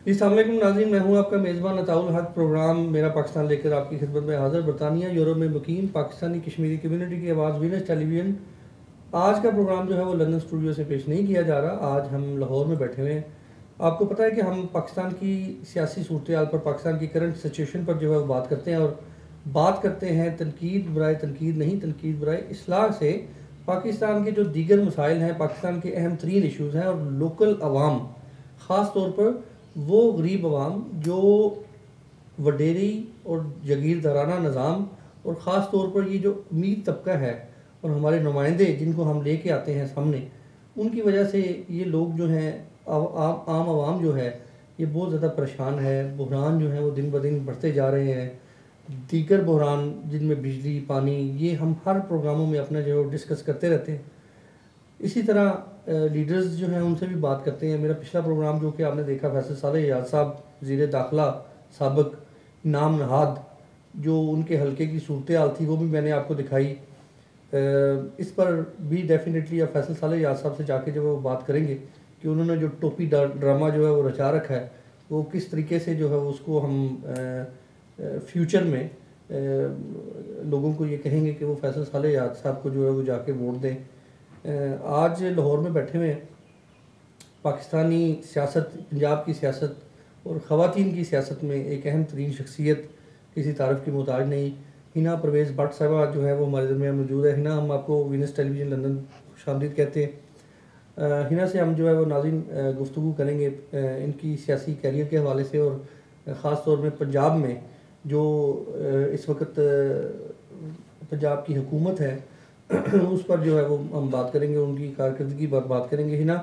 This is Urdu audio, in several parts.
السلام علیکم ناظرین، میں ہوں آپ کا میزبان عطاء الحق۔ پروگرام میرا پاکستان لے کر آپ کی خدمت میں حاضر۔ برطانیہ یورپ میں مقیم پاکستانی کشمیری کمیونٹی کی آواز وینس ٹیلی ویژن۔ آج کا پروگرام جو ہے وہ لندن اسٹوڈیو سے پیش نہیں کیا جا رہا، آج ہم لاہور میں بیٹھے ہوئے ہیں۔ آپ کو پتہ ہے کہ ہم پاکستان کی سیاسی صورتحال پر، پاکستان کی کرنٹ سچویشن پر جو ہے وہ بات کرتے ہیں، اور بات کرتے ہیں تنقید برائے تنقید نہیں، تنقید برائے اصلاح سے پاکستان کے جو دیگر مسائل ہیں، پاکستان کے اہم ترین ایشوز ہیں، اور لوکل عوام، خاص طور پر وہ غریب عوام جو وڈیری اور جاگیردارانہ نظام، اور خاص طور پر یہ جو امیر طبقہ ہے اور ہمارے نمائندے جن کو ہم لے کے آتے ہیں سامنے، ان کی وجہ سے یہ لوگ جو ہیں، عام عوام جو ہے، یہ بہت زیادہ پریشان ہے۔ بحران جو ہیں وہ دن بدن بڑھتے جا رہے ہیں، دیگر بحران جن میں بجلی، پانی، یہ ہم ہر پروگراموں میں اپنا جو ڈسکس کرتے رہتے ہیں۔ اسی طرح لیڈرز جو ہیں ان سے بھی بات کرتے ہیں۔ میرا پچھلا پروگرام جو کہ آپ نے دیکھا، فیصل صالح یاد صاحب وزیر داخلہ سابق نام نہاد، جو ان کے حلقے کی صورتحال تھی، وہ بھی میں نے آپ کو دکھائی۔ اس پر بھی ڈیفینیٹلی آپ فیصل صالح یاد صاحب سے جا کے جو وہ بات کریں گے کہ انہوں نے جو ٹوپی ڈرامہ جو ہے وہ رچا رکھا ہے، وہ کس طریقے سے جو ہے اس کو ہم فیوچر میں لوگوں کو یہ کہیں گے کہ وہ فیصل صالح یاد صاحب کو جو ہے وہ جا کے ووٹ دیں۔ آج لاہور میں بیٹھے ہوئے ہیں۔ پاکستانی سیاست، پنجاب کی سیاست اور خواتین کی سیاست میں ایک اہم ترین شخصیت، کسی تعارف کی محتاج نہیں، ہنا پرویز بٹ صاحبہ جو ہے وہ ہمارے درمیان موجود ہے۔ ہنا، ہم آپ کو وینس ٹیلی ویژن لندن خوش آمدید کہتے ہیں۔ ہنا سے ہم جو ہے وہ ناظرین گفتگو کریں گے ان کی سیاسی کیریئر کے حوالے سے، اور خاص طور میں پنجاب میں جو اس وقت پنجاب کی حکومت ہے اس پر جو ہے وہ ہم بات کریں گے، ان کی کارکردگی پر بات کریں گے۔ ہنا،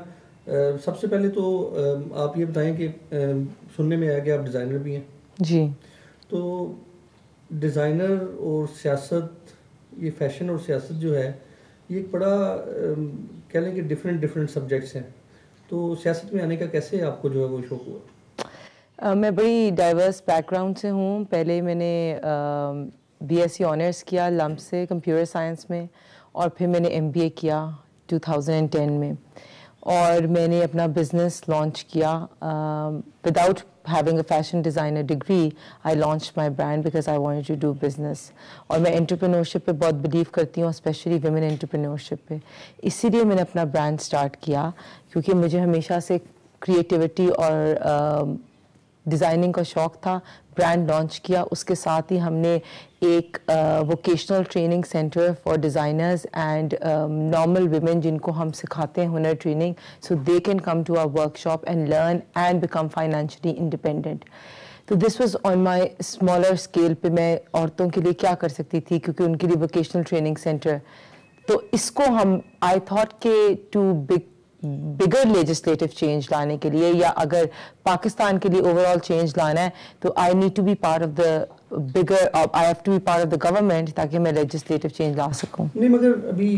سب سے پہلے تو آپ یہ بتائیں کہ سننے میں آیا کہ آپ ڈیزائنر بھی ہیں جی، تو ڈیزائنر اور سیاست، یہ فیشن اور سیاست جو ہے یہ ایک بڑا کہہ لیں کہ ڈفرینٹ سبجیکٹس ہیں، تو سیاست میں آنے کا کیسے آپ کو جو ہے وہ شوق ہوا؟ میں بڑی ڈائیورس بیک گراؤنڈ سے ہوں۔ پہلے میں نے بی ایس سی آنرس کیا لمب سے کمپیوٹر سائنس میں، اور پھر میں نے ایم بی اے کیا 2010 میں، اور میں نے اپنا بزنس لانچ کیا without having a fashion designer degree. I launched my brand because I wanted to do business. اور میں انٹرپرینورشپ پہ بہت بلیو کرتی ہوں، اسپیشلی ویمن انٹرپرینورشپ پہ۔ اسی لیے میں نے اپنا برانڈ اسٹارٹ کیا، کیونکہ مجھے ہمیشہ سے کریٹیوٹی اور ڈیزائننگ کا شوق تھا۔ برانڈ لانچ کیا، اس کے ساتھ ہی ہم نے ایک vocational training centre for designers and normal women, جن کو ہم سکھاتے ہیں ہنر training, so they can come to our workshop and learn and become financially independent. تو this was on my smaller scale پہ میں عورتوں کے لیے کیا کر سکتی تھی، کیونکہ ان کے لیے ووکیشنل ٹریننگ سینٹر، تو اس کو ہم آئی تھاٹ کہ ٹو بگر لیجسلیٹو چینج لانے کے لیے، یا اگر پاکستان کے لیے اوور آل چینج لانا ہے، تو I need to be part of the bigger, I have to be part of the government, تاکہ میں لیجسلیٹو چینج لا سکوں۔ نہیں، مگر ابھی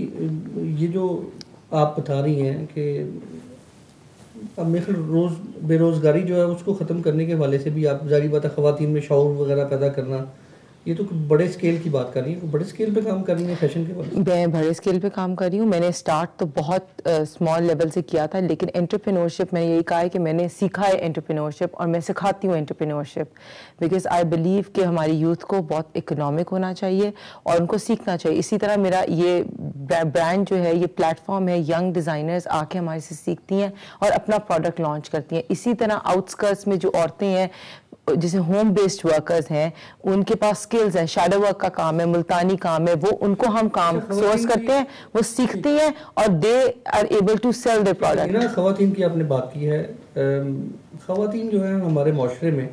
یہ جو آپ بتا رہی ہیں کہ اب میرے خیال بے روزگاری جو ہے اس کو ختم کرنے کے حوالے سے بھی آپ ظاہری بات ہے خواتین میں شعور وغیرہ پیدا کرنا، یہ تو بڑے اسکیل کی بات کر رہی ہیں، بڑے اسکیل پہ کام کر رہی ہیں فیشن کے بارے میں بڑے اسکیل پہ کام کر رہی ہوں۔ میں نے اسٹارٹ تو بہت اسمال لیول سے کیا تھا، لیکن انٹرپرینورشپ میں یہی کہا ہے کہ میں نے سیکھا ہے انٹرپرینورشپ، اور میں سکھاتی ہوں انٹرپرینورشپ، بیکاز آئی بلیو کہ ہماری یوتھ کو بہت اکنامک ہونا چاہیے اور ان کو سیکھنا چاہیے۔ اسی طرح میرا یہ برانڈ جو ہے، یہ پلیٹ فارم ہے، ینگ ڈیزائنرز آ کے ہمارے سے سیکھتی ہیں اور اپنا پروڈکٹ لانچ کرتی ہیں۔ اسی طرح آؤٹ اسکرٹس میں جو عورتیں ہیں، جیسے ہوم بیسڈ ورکرز ہیں، ان کے پاس سکلز ہیں، شیڈو ورک کا کام ہے، ملتانی کام ہے، وہ ان کو ہم کام سورس کرتے ہیں، وہ سیکھتی ہیں اور they are able to sell their product. خواتین کی آپ نے بات کی ہے، خواتین جو ہیں ہمارے معاشرے میں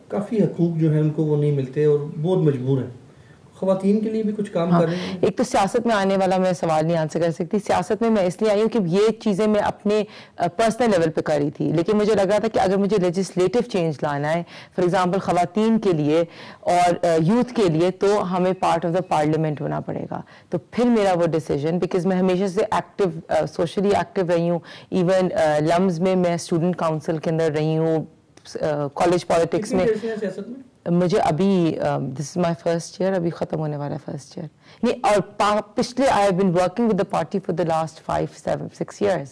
کافی حقوق جو ہیں ان کو وہ نہیں ملتے اور بہت مجبور ہیں۔ خواتین کے لیے بھی کچھ کام کر رہے ہیں؟ ایک تو سیاست میں آنے والا میں سوال نہیں آنسر کر سکتی۔ سیاست میں اس لیے آئی ہوں کہ یہ چیزیں میں اپنے پرسنل لیول پہ کر رہی تھی، لیکن مجھے لگ رہا تھا کہ اگر مجھے لیجسلیٹو چینج لانا ہے، فار ایگزامپل خواتین کے لیے اور یوتھ کے لیے، تو ہمیں پارٹ آف دا پارلیمنٹ ہونا پڑے گا۔ تو پھر میرا وہ ڈیسیجن، بیکاز میں ہمیشہ سے ایکٹیو، سوشلی ایکٹیو رہی ہوں، ایون لمز میں میں اسٹوڈنٹ کاؤنسل کے اندر رہی ہوں، کالج پالیٹکس میں۔ مجھے ابھی دس از مائی فرسٹ ایئر، ابھی ختم ہونے والا ہے فرسٹ ایئر نہیں، اور پچھلے I have been working with the party for the last 5-6 years،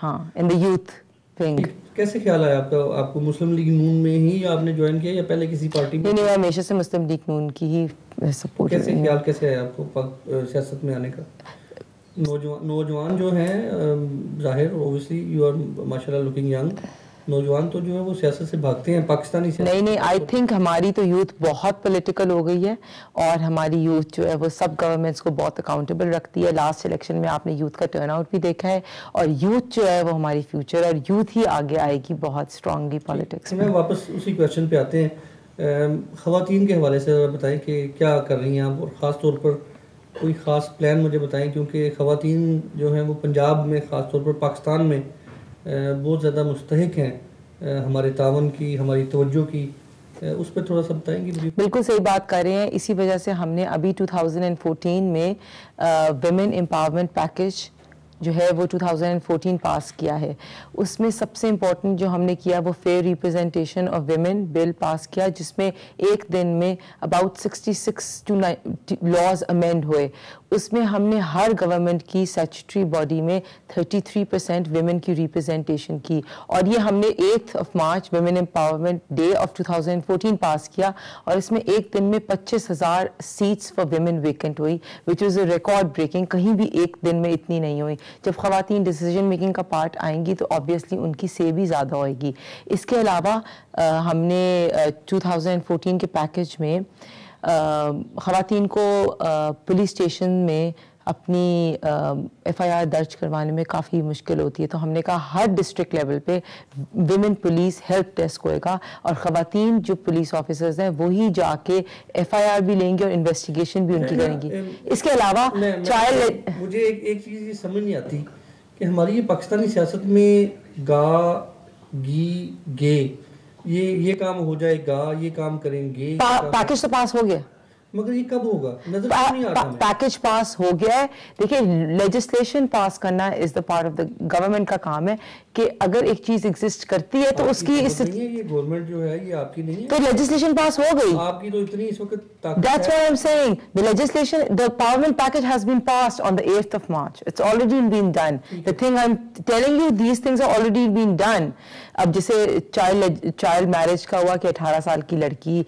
ہاں، ان دا یوتھ think. کیسے خیال آیا آپ کو مسلم لیگ نون میں ہی آپ نے جوائن کیا یا پہلے کسی پارٹی میں؟ نہیں، ہمیشہ سے مسلم لیگ نون کی ہی سپورٹ. کیسے خیال کیسے آیا آپ کو سیاست میں آنے کا؟ نوجوان جو ہیں ظاہر اوبویسلی یو آر ماشاء اللہ لکنگ ینگ، نوجوان تو جو ہے وہ سیاست سے بھاگتے ہیں پاکستانی سیاست. نہیں، آئی تھنک ہماری تو یوتھ بہت پولیٹیکل ہو گئی ہے اور ہماری یوتھ جو ہے وہ سب گورنمنٹس کو بہت اکاؤنٹیبل رکھتی ہے. لاسٹ الیکشن میں آپ نے یوتھ کا ٹرن آؤٹ بھی دیکھا ہے اور یوتھ جو ہے وہ ہماری فیوچر اور یوتھ ہی آگے آئے گی بہت اسٹرانگلی پالیٹکس میں. واپس اسی کویشچن پہ آتے ہیں، خواتین کے حوالے سے بتائیں کہ کیا کر رہی ہیں آپ، اور خاص طور پر کوئی خاص پلان مجھے بتائیں، کیونکہ خواتین جو ہیں وہ پنجاب میں خاص طور پر پاکستان میں بہت زیادہ مستحق ہیں ہمارے تعاون کی، ہماری توجہ کی، اس پہ تھوڑا سا بتائیں گے؟ بالکل صحیح بات کر رہے ہیں. اسی وجہ سے ہم نے ابھی 2014 میں ویمن امپاورمنٹ پیکج جو ہے وہ 2014 پاس کیا ہے. اس میں سب سے امپورٹنٹ جو ہم نے کیا وہ فیئر ریپرزنٹیشن آف ویمن بل پاس کیا، جس میں ایک دن میں اباؤٹ 66 لاز امینڈ ہوئے. اس میں ہم نے ہر گورنمنٹ کی اسٹیچوٹری باڈی میں 33% ویمن کی ریپرزنٹیشن کی، اور یہ ہم نے 8 March women empowerment day of 2014 پاس کیا، اور اس میں ایک دن میں 25,000 سیٹس فار ویمن ویکنٹ ہوئی، وچ از اے ریکارڈ بریکنگ. کہیں بھی ایک دن میں اتنی نہیں ہوئی. جب خواتین ڈیسیجن میکنگ کا پارٹ آئیں گی تو آبویسلی ان کی سے بھی زیادہ ہوئے گی. اس کے علاوہ ہم نے 2014 کے پیکج میں خواتین کو پولیس اسٹیشن میں اپنی FIR درج کروانے میں کافی مشکل ہوتی ہے، تو ہم نے کہا ہر ڈسٹرکٹ لیول پہ ویمن پولیس ہیلپ ڈیسک ہوئے گا، اور خواتین جو پولیس آفیسرز ہیں وہی جا کے FIR بھی لیں گے اور انویسٹیگیشن بھی ان کی کریں گی. اس کے علاوہ مجھے ایک چیز یہ سمجھ نہیں آتی کہ ہماری یہ پاکستانی سیاست میں گا گی گے یہ کام ہو جائے گا، یہ کام کریں گے. پیکج تو پاس ہو گیا، مگر یہ کب ہوگا؟ نظر نہیں آ رہا. پیکج پاس ہو گیا ہے. دیکھیں، لیجسلیشن پاس کرنا is the part of the government کا کام ہے کہ اگر ایک چیز ایگزسٹ کرتی ہے تو اس کی یہ گورنمنٹ جو ہے یہ آپ کی نہیں ہے، تو لیجسلیشن پاس ہو گئی. آپ کی تو اتنی اس وقت طاقت. That's what I'm saying. The legislation, the empowerment package has been passed on the 8th of March. It's already been done. The thing I'm telling you, these things are already been done. اب جیسے چائلڈ میرج کا ہوا کہ 18 سال کی لڑکی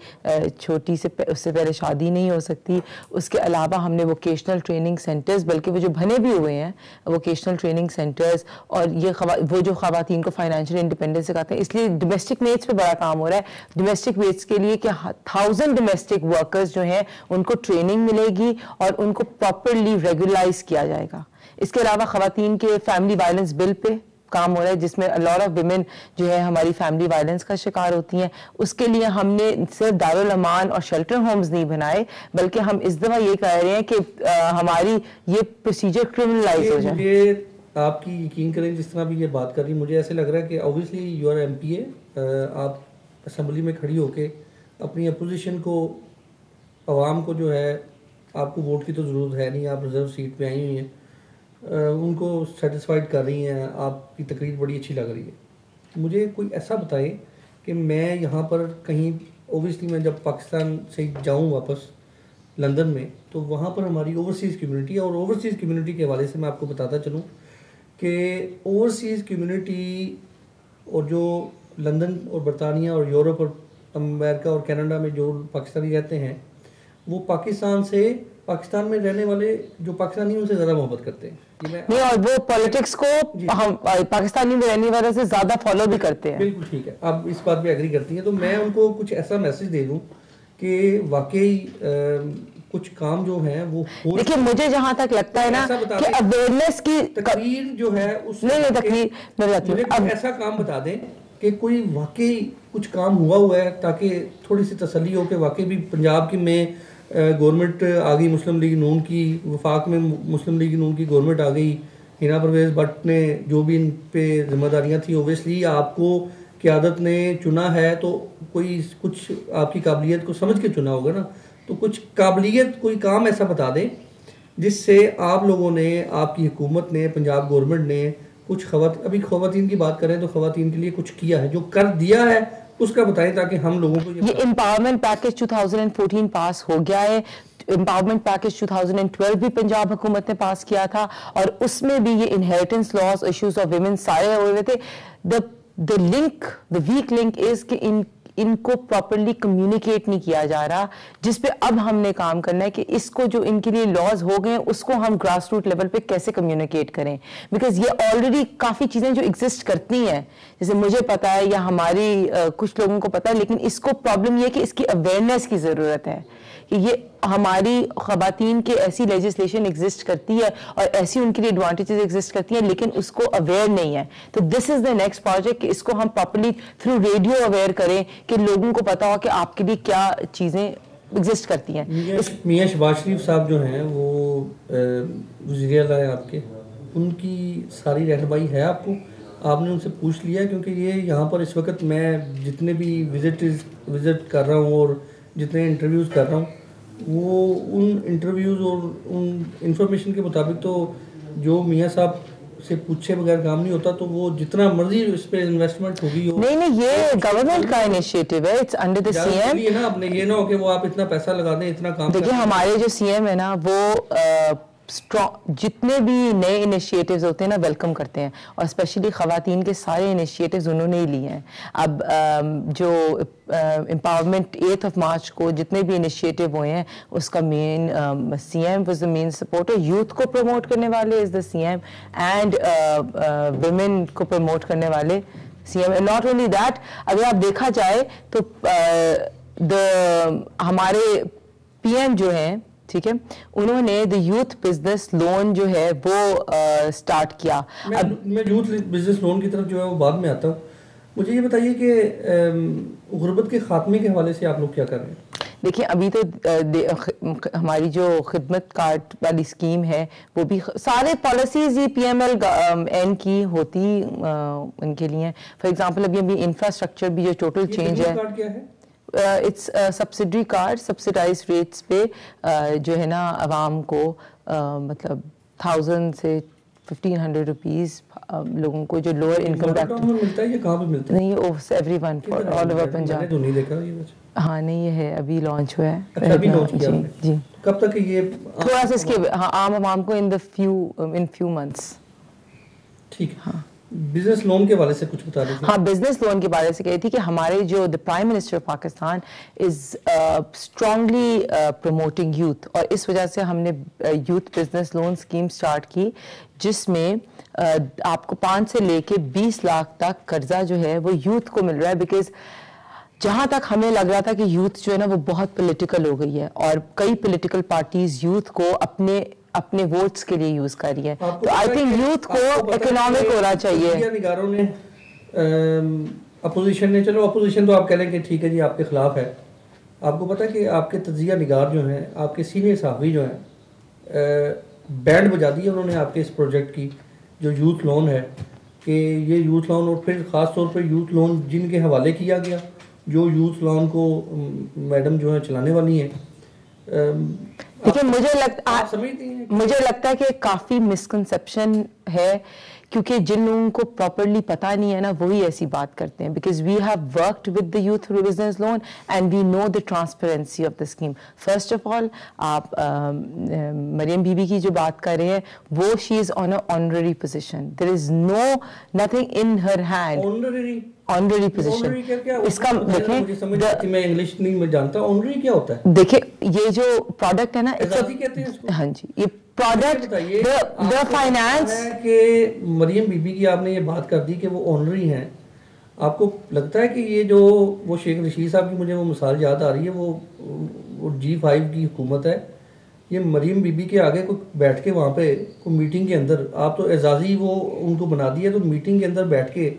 چھوٹی سے اس سے پہلے شادی نہیں ہو سکتی. اس کے علاوہ ہم نے ووکیشنل ٹریننگ سینٹرز، بلکہ وہ جو بنے بھی ہوئے ہیں ووکیشنل ٹریننگ سینٹرز، اور یہ وہ جو خواتین کو فائنینشیل انڈیپینڈنس سکھاتے ہیں. اس لیے ڈومیسٹک میٹس پہ بڑا کام ہو رہا ہے. ڈومیسٹک میٹس کے لیے کہ 1000 ڈومیسٹک ورکرز جو ہیں ان کو ٹریننگ ملے گی اور ان کو پراپرلی ریگولائز کیا جائے گا. اس کے علاوہ خواتین کے فیملی وائلنس بل پہ کام ہو رہا ہے، جس میں لاٹ آف ویمن جو ہے ہماری فیملی وائلنس کا شکار ہوتی ہیں. اس کے لیے ہم نے صرف دارالامان اور شیلٹر ہومز نہیں بنائے، بلکہ ہم اس دفعہ یہ کہہ رہے ہیں کہ ہماری یہ پروسیجر کرمنلائز ہو جائے. یہ آپ کی یقین کریں جس طرح بھی یہ بات کر رہی، مجھے ایسے لگ رہا ہے کہ اوبویسلی یو آر MP آپ اسمبلی میں کھڑی ہو کے اپنی اپوزیشن کو، عوام کو جو ہے، آپ کو ووٹ کی تو ضرورت ہے نہیں، آپ ریزرو سیٹ پہ آئی ہوئی ہیں، ان کو سیٹسفائڈ کر رہی ہیں. آپ کی تقریر بڑی اچھی لگ رہی ہے. مجھے کوئی ایسا بتائیں کہ میں یہاں پر کہیں، اوبویسلی میں جب پاکستان سے جاؤں واپس لندن میں، تو وہاں پر ہماری اوورسیز کمیونٹی، اور اوورسیز کمیونٹی کے حوالے سے میں آپ کو بتاتا چلوں کہ اوورسیز کمیونٹی اور جو لندن اور برطانیہ اور یورپ اور امریکہ اور کینیڈا میں جو پاکستانی رہتے ہیں، وہ پاکستان میں رہنے والے جو پاکستانی ان سے زیادہ محبت کرتے ہیں. نہیں، اور وہ پالیٹکس کو ہم پاکستانی میں رہنے والے سے زیادہ فالو بھی کرتے ہیں. بالکل ٹھیک ہے، آپ اس بات پہ ایگری کرتی ہیں. تو میں ان کو کچھ ایسا میسج دے دوں کہ واقعی کچھ کام جو ہیں وہ دیکھیے، مجھے جہاں تک لگتا ہے نا کہ اویئرنیس کی تقریر جو ہے اس ایسا کام بتا دیں کہ کوئی واقعی کچھ کام ہوا ہے، تاکہ تھوڑی سی تسلی ہو کہ واقعی بھی پنجاب کی میں گورنمنٹ آ گئی، مسلم لیگ نون کی، وفاق میں مسلم لیگ نون کی گورنمنٹ آ گئی. ہینا پرویز بٹ نے جو بھی ان پہ ذمہ داریاں تھیں، اوبویسلی آپ کو قیادت نے چنا ہے تو کوئی کچھ آپ کی قابلیت کو سمجھ کے چنا ہوگا نا. تو کچھ قابلیت، کوئی کام ایسا بتا دیں جس سے آپ لوگوں نے، آپ کی حکومت نے، پنجاب گورنمنٹ نے کچھ ابھی خواتین کی بات کریں تو خواتین کے لیے کچھ کیا ہے، جو کر دیا ہے اس کا بتائیں تاکہ ہم لوگوں کو یہ امپاورمنٹ پیکج 2014 پاس ہو گیا ہے. امپاورمنٹ پیکج 2012 بھی پنجاب حکومت نے پاس کیا تھا، اور اس میں بھی یہ inheritance laws, issues of women سارے ہوئے تھے. the weak link is کہ ان کو پراپرلی کمیونیکیٹ نہیں کیا جا رہا, جس پہ اب ہم نے کام کرنا ہے کہ اس کو جو ان کے لیے لاز ہو گئے ہیں اس کو ہم گراس روٹ لیول پہ کیسے کمیونیکیٹ کریں, بیکاز یہ آلریڈی کافی چیزیں جو ایگزسٹ کرتی ہیں, جیسے مجھے پتا ہے یا ہماری کچھ لوگوں کو پتا ہے, لیکن اس کو پرابلم یہ ہے کہ اس کی اویئرنیس کی ضرورت ہے کہ یہ ہماری خواتین کے ایسی لیجسلیشن ایگزسٹ کرتی ہے اور ایسی ان کے لیے ایڈوانٹیجز ایگزسٹ کرتی ہیں, لیکن اس کو اویئر نہیں ہے. تو دس از دا نیکسٹ پروجیکٹ کہ اس کو ہم پراپرلی تھرو ریڈیو اویئر کریں کہ لوگوں کو پتا ہو کہ آپ کے لیے کیا چیزیں ایگزسٹ کرتی ہیں. میاں شہباز شریف صاحب جو ہیں وہ وزیر اعلیٰ ہیں آپ کے, ان کی ساری رہنمائی ہے آپ کو, آپ نے ان سے پوچھ لیا؟ کیونکہ یہ یہاں پر اس وقت میں جتنے بھی وزٹ کر رہا ہوں اور جتنے انٹرویوز کر رہا ہوں, وہ ان انٹرویوز اور ان انفارمیشن کے مطابق تو جو میاں صاحب سے پوچھے بغیر کام نہیں ہوتا, تو وہ جتنا مرضی اس پہ انویسٹمنٹ ہوگی نہیں یہ گورنمنٹ کا انیشیٹو ہے, it's under the C M. یہ نا اپنے یہ نہ ہو کہ وہ آپ اتنا پیسہ لگا دیں اتنا کام. دیکھیے ہمارے جو سی ایم ہے نا وہ جتنے بھی نئے انیشیٹوز ہوتے ہیں نا ویلکم کرتے ہیں, اور اسپیشلی خواتین کے سارے انیشیٹوز انہوں نے ہی لیے ہیں. اب جو امپاورمنٹ 8 مارچ کو جتنے بھی انیشیٹو ہوئے ہیں اس کا main C M was the main supporter. Youth کو پروموٹ کرنے والے is the C M, and women کو پروموٹ کرنے والے C M. Not only that, اگر آپ دیکھا جائے تو ہمارے پی ایم جو ہیں, ٹھیک ہے, انہوں نے دا یوتھ بزنس لون جو ہے وہ سٹارٹ کیا. میں یوتھ بزنس لون کی طرف جو ہے وہ بعد میں آتا ہوں. مجھے یہ بتائیے کہ غربت کے خاتمے کے حوالے سے آپ لوگ کیا کر رہے ہیں؟ دیکھیں ابھی تو ہماری جو خدمت کارڈ والی اسکیم ہے وہ بھی سارے پالیسیز یہ پی ایم ایل این کی ہوتی ان کے لیے. فار ایگزامپل ابھی انفراسٹرکچر بھی جو ٹوٹل چینج ہے, کیا ہے it's subsidiary card, subsidized rates پہ جو ہے نا عوام کو مطلب 1000 سے 1500 روپیز لوگوں کو جو لوور انکم ملتا ہے. یہ کہاں پہ ملتا ہے؟ نہیں, every one for all over Punjab. ہاں نہیں یہ ہے, ابھی لانچ ہوا ہے. جی کب تک یہ تھوڑا سا اس کے عام عوام کو ان فیو منتھس. ٹھیک ہے. بزنس لون کے حوالے سے کچھ بتا رہے تھے. ہاں بزنس لون کے بارے سے کہی تھی کہ ہمارے جو the prime minister of Pakistan is strongly promoting youth, اور اس وجہ سے ہم نے youth business loan scheme start کی, جس میں آپ کو 5 سے لے کے 20 لاکھ تک قرضہ جو ہے وہ یوتھ کو مل رہا ہے. بیکاز جہاں تک ہمیں لگ رہا تھا کہ یوتھ جو ہے نا وہ بہت پولیٹیکل ہو گئی ہے, اور کئی پولیٹیکل پارٹیز یوتھ کو اپنے ووٹس کے لیے یوز کر رہی ہے, تو آئی تھنک یوتھ کو اکنامک ہونا چاہیے. نگاروں نے اپوزیشن نے, چلو اپوزیشن تو آپ کہہ لیں کہ ٹھیک ہے جی آپ کے خلاف ہے, آپ کو پتا ہے کہ آپ کے تجزیہ نگار جو ہیں, آپ کے سینئر صحافی جو ہیں, بینڈ بجا دی ہے انہوں نے آپ کے اس پروجیکٹ کی جو یوتھ لون ہے, کہ یہ یوتھ لون, اور پھر خاص طور پہ یوتھ لون جن کے حوالے کیا گیا, جو یوتھ لون کو میڈم جو ہے چلانے والی ہیں. لیکن مجھے لگتا ہے کہ کافی مسکنسیپشن ہے, کیونکہ جن لوگوں کو پراپرلی پتہ نہیں ہے نا وہی ایسی بات کرتے ہیں. Because we have worked with the youth business loan and we know the transparency of the scheme. First of all آپ مریم بی بی کی جو بات کر رہے ہیں وہ she is on a honorary position, there is nothing in her hand. Honorary position اس کا دیکھیں, میں انگلش نہیں میں جانتا آنرری کیا ہوتا ہے. دیکھیں یہ جو پروڈکٹ ہے نا, ہاں جی یہ پروڈکٹ فائنانس ہے کہ مریم بی بی کی آپ نے یہ بات کر دی کہ وہ آنرری ہیں. آپ کو لگتا ہے کہ یہ جو وہ شیخ رشید صاحب کی مجھے وہ مثال یاد آ رہی ہے, وہ G5 کی حکومت ہے, یہ مریم بی بی کے آگے کوئی بیٹھ کے وہاں پہ کوئی میٹنگ کے اندر, آپ تو اعزازی وہ ان کو بنا دیا, تو میٹنگ کے اندر بیٹھ کے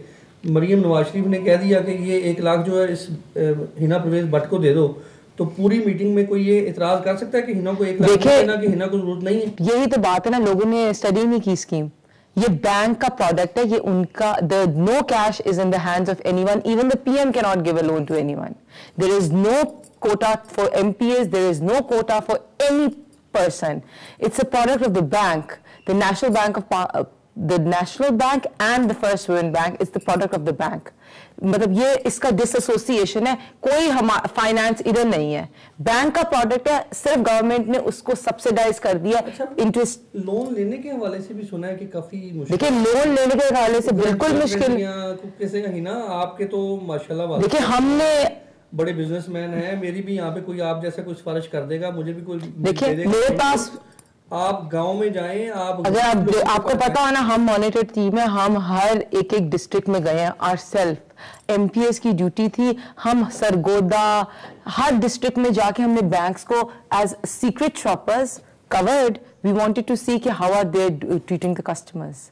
مریم نواز شریف نے کہہ دیا کہ یہ 1 لاکھ جو ہے اس ہنا پرویز بٹ کو دے دو, تو پوری میٹنگ میں کوئی یہ اعتراض کر سکتا ہے کہ ہنا کو 1 لاکھ دینا, کہ ہنا کو ضرورت نہیں ہے؟ یہی تو بات ہے نا, لوگوں نے اسٹڈی نہیں کی اسکیم. یہ بینک کا پروڈکٹ ہے, یہ ان کا, no cash is in the hands of anyone, even the PM cannot give a loan to anyone. There is no quota for MPAs, there is no quota for any person. It's a product of the bank, the National Bank and the First Women Bank is the product of the bank. مطلب یہ اس کا ڈس ایسوسیشن ہے, کوئی فائنانس ادھر نہیں ہے, بینک کا پروڈکٹ ہے, صرف گورنمنٹ نے اس کو سبسیڈائز کر دیا. انٹرسٹ لون لینے کے حوالے سے بھی سنا ہے کہ کافی مشکل, دیکھیں لون لینے کے حوالے سے بالکل مشکل, کیسے کہیں نا آپ کے تو ماشاءاللہ دیکھیں ہم نے بڑے بزنس مین ہیں, میری بھی یہاں پہ کوئی آپ جیسا کوئی سفارش کر دے گا, مجھے بھی کوئی دیکھیں میرے پاس, آپ گاؤں میں جائیں, اگر آپ کو پتا ہو نا, ہم مانیٹر ٹیم ہے, ہم ہر ایک ڈسٹرکٹ میں گئے ہیں our self, M P S کی ڈیوٹی تھی, ہم سرگودا ہر ڈسٹرکٹ میں جا کے ہم نے بینکس کو as secret shoppers covered, we wanted to see کہ how are they treating the customers,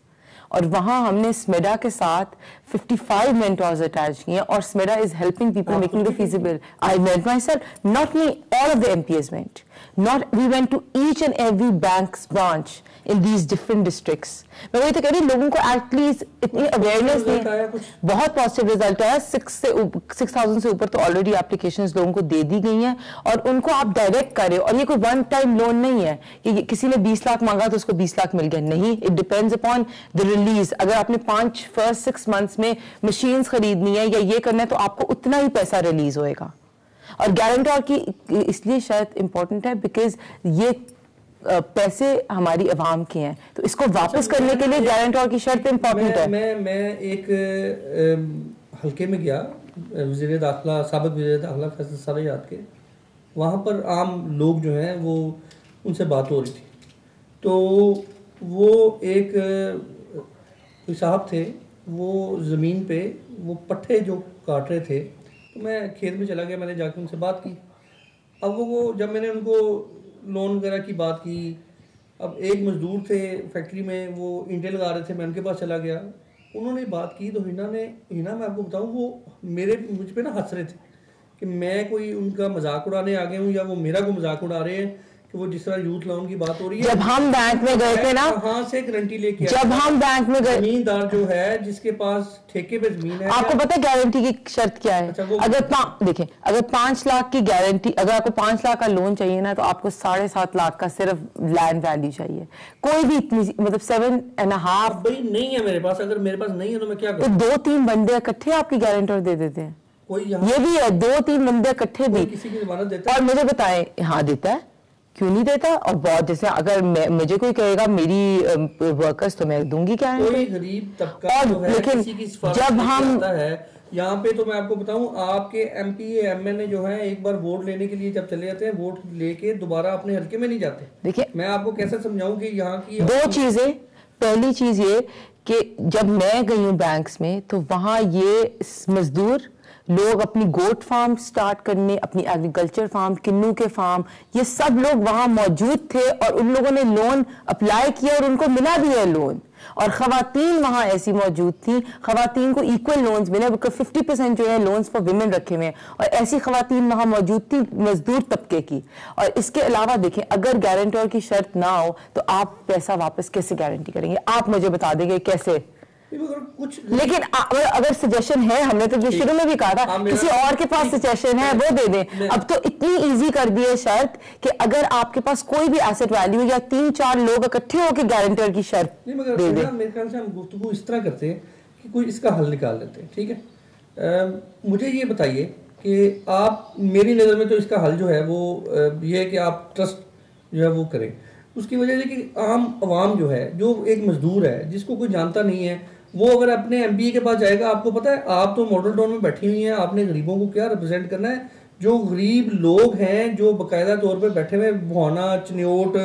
اور وہاں ہم نے اسمیڈا کے ساتھ 55 مینٹورز اٹیچ کیے ہیں, اور SMEDA is helping people making the feasible. I meant myself, not me, all of the M P as went, not we went to each and every bank's branch in these different districts. میں وہی تو کہہ رہی ہوں, لوگوں کو ایٹ لیسٹ اتنی اویئرنیس نہیں, بہت پازیٹیو ریزلٹ آیا, 6,000 سے اوپر تو آلریڈی اپلیکیشنز لوگوں کو دے دی گئی ہیں, اور ان کو آپ ڈائریکٹ کریں, اور یہ کوئی ون ٹائم لون نہیں ہے کہ کسی نے 20 لاکھ مانگا تو اس کو 20 لاکھ مل گیا, نہیں, it depends upon the release. اگر آپ نے فرسٹ 6 months میں مشینز خریدنی ہے یا یہ کرنا ہے تو آپ کو اتنا ہی پیسہ ریلیز ہوئے گا. اور گارنٹور کی اس لیے شاید امپورٹنٹ ہے بیکاز یہ پیسے ہماری عوام کے ہیں, تو اس کو واپس کرنے کے لیے گارنٹور کی شرط امپورٹنٹ ہے. میں ایک حلقے میں گیا, وزیر داخلہ, سابق وزیر داخلہ فیصل سرایات کے, وہاں پر عام لوگ جو ہیں وہ ان سے بات ہو رہی تھی, تو وہ ایک کوئی صاحب تھے, وہ زمین پہ وہ پٹھے جو کاٹ رہے تھے, تو میں کھیت میں چلا گیا, میں نے جا کے ان سے بات کی. اب وہ جب میں نے ان کو لون وغیرہ کی بات کی, اب ایک مزدور تھے فیکٹری میں, وہ اینٹیں لگا رہے تھے, میں ان کے پاس چلا گیا, انہوں نے بات کی, تو ہینا میں آپ کو بتاؤں, وہ مجھ پہ نا ہنس رہے تھے کہ میں کوئی ان کا مذاق اڑانے آ گیا ہوں, یا وہ میرا کوئی مذاق اڑا رہے ہیں, کہ وہ جس طرح یوتھ لون کی بات ہو رہی ہے. جب ہم بینک میں گئے تھے نا, کہاں سے گارنٹی لے کے, جب ہم بینک میں گئے, زمیندار جو ہے جس کے پاس ٹھیکے پہ زمین ہے, آپ کو پتہ ہے گارنٹی کی شرط کیا ہے؟ اگر دیکھیں, اگر 5 لاکھ کی گارنٹی, اگر آپ کو 5 لاکھ کا لون چاہیے نا, تو آپ کو 7.5 لاکھ کا صرف لینڈ ویلیو چاہیے. کوئی بھی اتنی, مطلب 7.5 بھائی نہیں ہے میرے پاس, اگر میرے پاس نہیں ہے تو میں کیا کروں؟ تو 2-3 بندے اکٹھے آپ کی گارنٹر دے دیتے ہیں. یہ بھی ہے, 2-3 بندے اکٹھے بھی. کسی کی ضمانت دیتا ہے؟ اور مجھے بتائیں, ہاں دیتا ہے, کیوں نہیں دیتا؟ اور بہت, جیسے اگر مجھے کوئی کہے گا میری ورکرز, تو میں دوں گی کیا ہے. کوئی غریب طبقہ جو ہے کسی کی سفارش کرتا ہے یہاں پہ, تو میں آپ کو بتاؤں, آپ کے M P A M N A جو ہیں ایک بار ووٹ لینے کے لیے جب چلے جاتے ہیں, ووٹ لے کے دوبارہ اپنے حلقے میں نہیں جاتے. دیکھیں میں آپ کو کیسے سمجھاؤں کہ یہاں کی 2 چیزیں. پہلی چیز یہ کہ جب میں گئی ہوں بینکس میں, تو وہاں یہ مزدور لوگ اپنی گوٹ فارم سٹارٹ کرنے, اپنی ایگریکلچر فارم, کنو کے فارم, یہ سب لوگ وہاں موجود تھے, اور ان لوگوں نے لون اپلائی کیا اور ان کو ملا بھی ہے لون. اور خواتین وہاں ایسی موجود تھیں, خواتین کو ایکول لونز ملے, 50% جو ہے لونز فار ویمن رکھے ہوئے ہیں, اور ایسی خواتین وہاں موجود تھیں مزدور طبقے کی. اور اس کے علاوہ دیکھیں, اگر گارنٹور کی شرط نہ ہو تو آپ پیسہ واپس کیسے گارنٹی کریں گے؟ آپ مجھے بتا دیں گے کیسے. لیکن اگر سجیشن ہے, ہم نے تو یہ شروع میں بھی کہا تھا, کسی اور کے پاس سجیشن ہے وہ دے دیں. اب تو اتنی ایزی کر دی ہے شرط کہ اگر آپ کے پاس کوئی بھی ایسٹ ویلیو یا 3-4 لوگ اکٹھے ہو کے گارنٹر کی شرط دے دیں. میرے خیال سے ہم گفتگو اس طرح کرتے ہیں کہ کوئی اس کا حل نکال لیتے ہیں, ٹھیک ہے؟ مجھے یہ بتائیے کہ آپ, میری نظر میں تو اس کا حل جو ہے وہ یہ ہے کہ آپ ٹرسٹ جو ہے وہ کریں. اس کی وجہ سے کہ عام عوام جو ہے, جو ایک مزدور ہے جس کو کوئی جانتا نہیں ہے, وہ اگر اپنے ایم پی اے کے پاس جائے گا, آپ کو پتہ ہے, آپ تو ماڈل ٹاؤن میں بیٹھی ہوئی ہیں, آپ نے غریبوں کو کیا ریپرزینٹ کرنا ہے؟ جو غریب لوگ ہیں جو باقاعدہ طور پہ بیٹھے ہوئے, بہانا, چنیوٹ,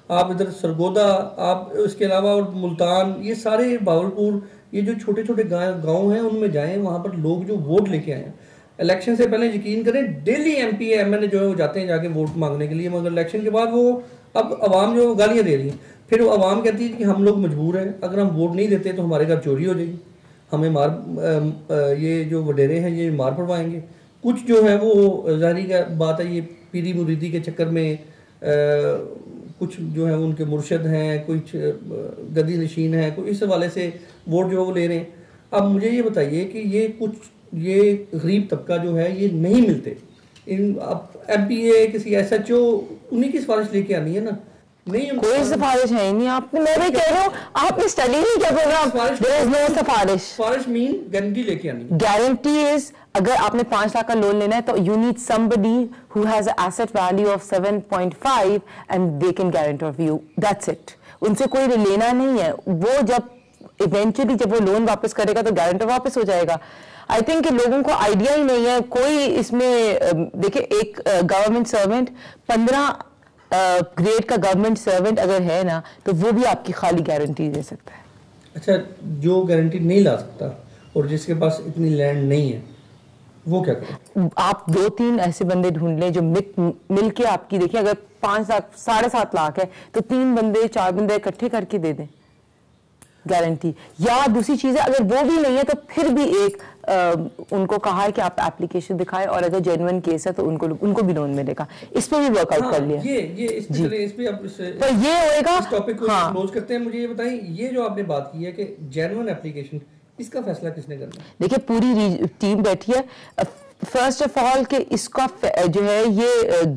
آپ ادھر سرگودا, آپ اس کے علاوہ اور ملتان, یہ سارے باولپور, یہ جو چھوٹے چھوٹے گاؤں ہیں, ان میں جائیں, وہاں پر لوگ جو ووٹ لے کے آئے ہیں. الیکشن سے پہلے یقین کریں, daily M P A M N A جو ہے وہ جاتے ہیں جا کے ووٹ مانگنے کے لیے, مگر الیکشن کے بعد وہ, اب عوام جو گالیاں دے رہی ہیں, پھر وہ عوام کہتی ہے کہ ہم لوگ مجبور ہیں, اگر ہم ووٹ نہیں دیتے تو ہمارے گھر چوری ہو جائے گی, ہمیں یہ جو وڈیرے ہیں یہ مار پڑوائیں گے. کچھ جو ہے وہ ظاہری بات ہے, یہ پیری مریدی کے چکر میں کچھ جو ہے ان کے مرشد ہیں, کچھ گدی نشین ہیں, کوئی اس حوالے سے ووٹ جو ہے وہ لے رہے ہیں. اب مجھے یہ بتائیے کہ یہ غریب طبقہ جو ہے یہ نہیں ملتے. اب ایم پی اے, کسی ایس ایچ او, انہیں کی سفارش لے کے آنی ہے نا. نہیں کوئی سفارش ہے ہی نہیں. آپ نے, میں بھی کہہ رہا ہوں, آپ نے اسٹڈی نہیں کیا پروگرام. there is no سفارش. سفارش مین گارنٹی لے کے آنی. گارنٹی از اگر آپ نے 5 لاکھ کا لون لینا ہے تو you need somebody who has an asset value of 7.5 and they can guarantee for you. That's it. ان سے کوئی لینا نہیں ہے. وہ جب ایونچولی جب وہ لون واپس کرے گا تو گارنٹر واپس ہو جائے گا. آئی تھنک کہ لوگوں کو آئیڈیا ہی نہیں ہے کوئی اس میں. دیکھیں ایک گورنمنٹ سرونٹ 15 گریڈ کا گورنمنٹ سرونٹ اگر ہے نا تو وہ بھی آپ کی خالی گارنٹی دے سکتا ہے. اچھا, جو گارنٹی نہیں لا سکتا اور جس کے پاس اتنی لینڈ نہیں ہے وہ کیا کرے؟ آپ 2-3 ایسے بندے ڈھونڈ لیں جو مل کے آپ کی, دیکھیں اگر 5 لاکھ 7.5 لاکھ ہے تو 3 بندے 4 بندے اکٹھے کر کے دے دیں گارنٹی. یا دوسری چیز ہے اگر وہ بھی نہیں ہے تو پھر بھی ایک ان کو کہا ہے کہ آپ اپلیکیشن دکھائیں اور اگر جینوئن کیس ہے تو ان کو بھی لون ملے گا. اس پہ بھی ورک آؤٹ کر لیا. پر یہ ہوئے گا. اس ٹاپک کو کلوز کرتے ہیں. مجھے یہ بتائیں, یہ جو آپ نے بات کی ہے کہ جینوئن اپلیکیشن, اس کا فیصلہ کس نے کرنا ہے؟ دیکھیں پوری ٹیم بیٹھی ہے. فرسٹ آف آل کہ اس کا جو ہے یہ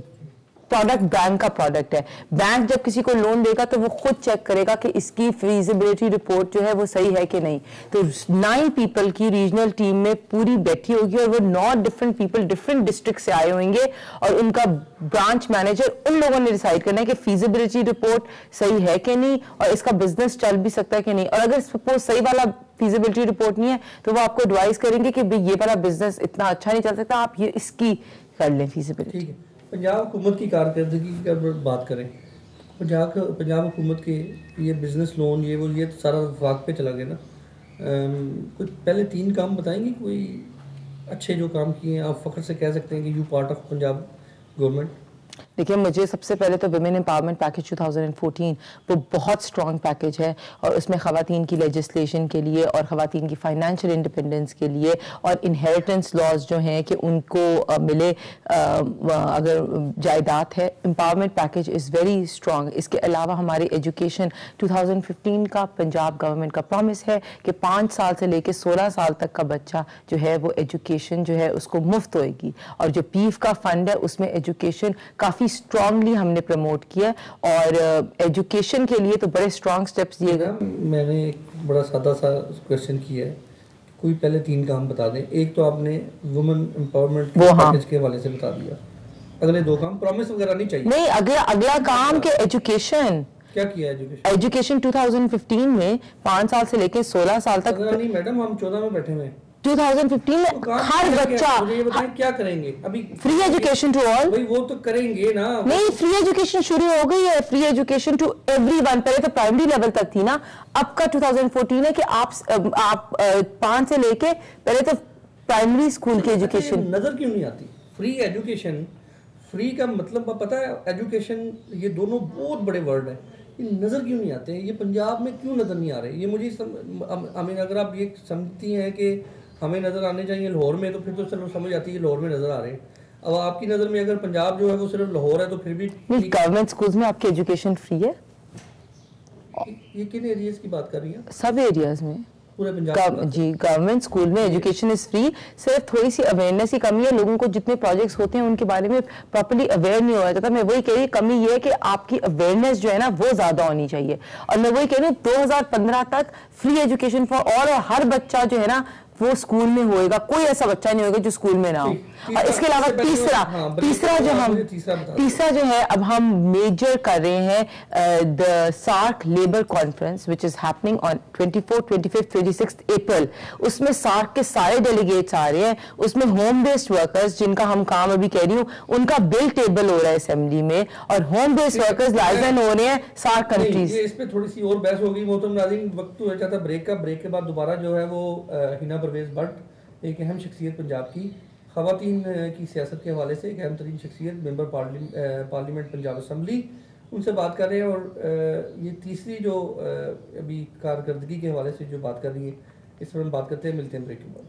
پروڈکٹ بینک کا پروڈکٹ ہے. بینک جب کسی کو لون دے گا تو وہ خود چیک کرے گا کہ اس کی فیزیبلٹی رپورٹ جو ہے وہ صحیح ہے کہ نہیں. تو 9 پیپل کی ریجنل ٹیم میں پوری بیٹھی ہوگی اور وہ 9 ڈفرنٹ پیپل ڈفرنٹ ڈسٹرکٹ سے آئے ہوئیں گے اور ان کا برانچ مینیجر ان لوگوں نے ڈیسائیڈ کرنا ہے کہ فیزیبلٹی رپورٹ صحیح ہے کہ نہیں اور اس کا بزنس چل بھی سکتا ہے کہ نہیں. اور اگر سپوز صحیح والا فیزیبلٹی رپورٹ نہیں ہے تو وہ آپ کو ایڈوائز کریں گے کہ یہ والا بزنس اتنا اچھا نہیں چل سکتا, آپ یہ اس کی کر لیں فیزیبلٹی. ٹھیک ہے. پنجاب حکومت کی کارکردگی کی بات کریں, پنجاب حکومت کے یہ بزنس لون یہ تو سارا وفاق پہ چلا گیا نا. کچھ پہلے 3 کام بتائیں گے کوئی اچھے جو کام کیے ہیں, آپ فخر سے کہہ سکتے ہیں کہ you part of Punjab government? دیکھیں مجھے سب سے پہلے تو ویمن امپاورمنٹ پیکیج 2014 وہ بہت اسٹرانگ پیکیج ہے اور اس میں خواتین کی لیجسلیشن کے لیے اور خواتین کی فائنینشیل انڈیپینڈنس کے لیے اور انہیریٹنس لاز جو ہیں کہ ان کو ملے اگر جائیداد ہے. Empowerment package is very strong. اس کے علاوہ ہماری ایجوکیشن 2015 کا پنجاب گورنمنٹ کا پرومس ہے کہ 5 سال سے لے کے 16 سال تک کا بچہ جو ہے وہ ایجوکیشن جو ہے اس کو مفت ہوئے گی. اور جو پیف کا فنڈ ہے اس میں ایجوکیشن کافی اسٹرانگلی ہم نے پروموٹ کیا اور ایجوکیشن کے لیے تو بڑے اسٹرانگ سٹیپس دیے گئے. میں نے ایک بڑا سادہ سا کویشچن کیا ہے, کوئی پہلے 3 کام بتا دیں. ایک تو آپ نے وومن امپاورمنٹ پیکیج کے حوالے سے بتا دیا, اگلے 2 کام پرومس وغیرہ نہیں چاہیے. نہیں, اگلا کام کہ ایجوکیشن کیا کیا ایجوکیشن 2015 میں 5 سال سے لے کے 16 سال تک. نہیں میڈم, ہم 14 میں بیٹھے ہوئے. 2015 میں ہر بچہ, مجھے یہ بتائیں کیا کریں گے ابھی؟ Free education to all. وہ تو کریں گے نا. نہیں, فری ایجوکیشن شروع ہو گئی ہے. Free education to everyone. پہلے تو پرائمری لیول تک تھی نا, اب کا 2014 ہے کہ آپ 5 سے لے کے پہلے تو پرائمری اسکول کی ایجوکیشن. نظر کیوں نہیں آتی فری ایجوکیشن؟ فری کا مطلب پتہ ہے, ایجوکیشن, یہ دونوں بہت بڑے ورڈ ہیں. یہ نظر کیوں نہیں آتے؟ یہ پنجاب میں کیوں نظر نہیں آ رہے؟ یہ مجھے اگر آپ یہ سمجھتی ہیں کہ ہمیں نظر آنے چاہیے لاہور میں تو پھر تو چلو سمجھ آتی ہے لاہور میں نظر آ رہے ہیں. اب آپ کی نظر میں اگر پنجاب جو ہے وہ صرف لاہور ہے تو پھر بھی گورنمنٹ اسکولز میں آپ کی ایجوکیشن فری ہے. یہ کن ایریاز کی بات کر رہی ہیں؟ سب ایریاز میں پورے پنجاب. جی, گورنمنٹ اسکول میں ایجوکیشن از فری. صرف تھوڑی سی اویئرنیس کی کمی ہے, لوگوں کو جتنے پروجیکٹس ہوتے ہیں ان کے بارے میں پراپرلی اویئر نہیں ہوا جاتا. میں وہی کہہ رہی ہوں, کمی یہ ہے کہ آپ کی اویئرنیس جو ہے نا وہ زیادہ ہونی چاہیے. اور میں وہی کہہ رہی ہوں 2015 تک فری ایجوکیشن فار آل, اور ہر بچہ جو ہے نا وہ اسکول میں ہوئے گا. کوئی ایسا بچہ نہیں ہوگا جو اسکول میں نہ ہو. اور اس کے علاوہ تیسرا جو ہے اب ہم میجر کر رہے ہیں the SAARC labour conference which is happening on 24, 25, 26 April. اس میں سارک کے سارے ڈیلیگیٹس آ رہے ہیں. اس میں ہوم بیسڈ ورکرز جن کا ہم کام ابھی کہہ رہی ہوں ان کا بل ٹیبل ہو رہا ہے اسمبلی میں, اور ہوم بیسڈ ورکرز لائزن ہو رہے ہیں سارک کنٹریز. اس پہ تھوڑی سی اور بحث ہوگی محترم ناظرین. وقت ہو جاتا بریک کا. بریک کے بعد دوبارہ جو ہے وہ ہنا پرویز بٹ, ایک اہم شخصیت پنجاب کی, خواتین کی سیاست کے حوالے سے ایک اہم ترین شخصیت, ممبر پارلیمنٹ پنجاب اسمبلی, ان سے بات کر رہے ہیں. اور یہ تیسری جو ابھی کارکردگی کے حوالے سے جو بات کر رہی ہے اس پر ہم بات کرتے ہیں. ملتے ہیں بریک کے بعد.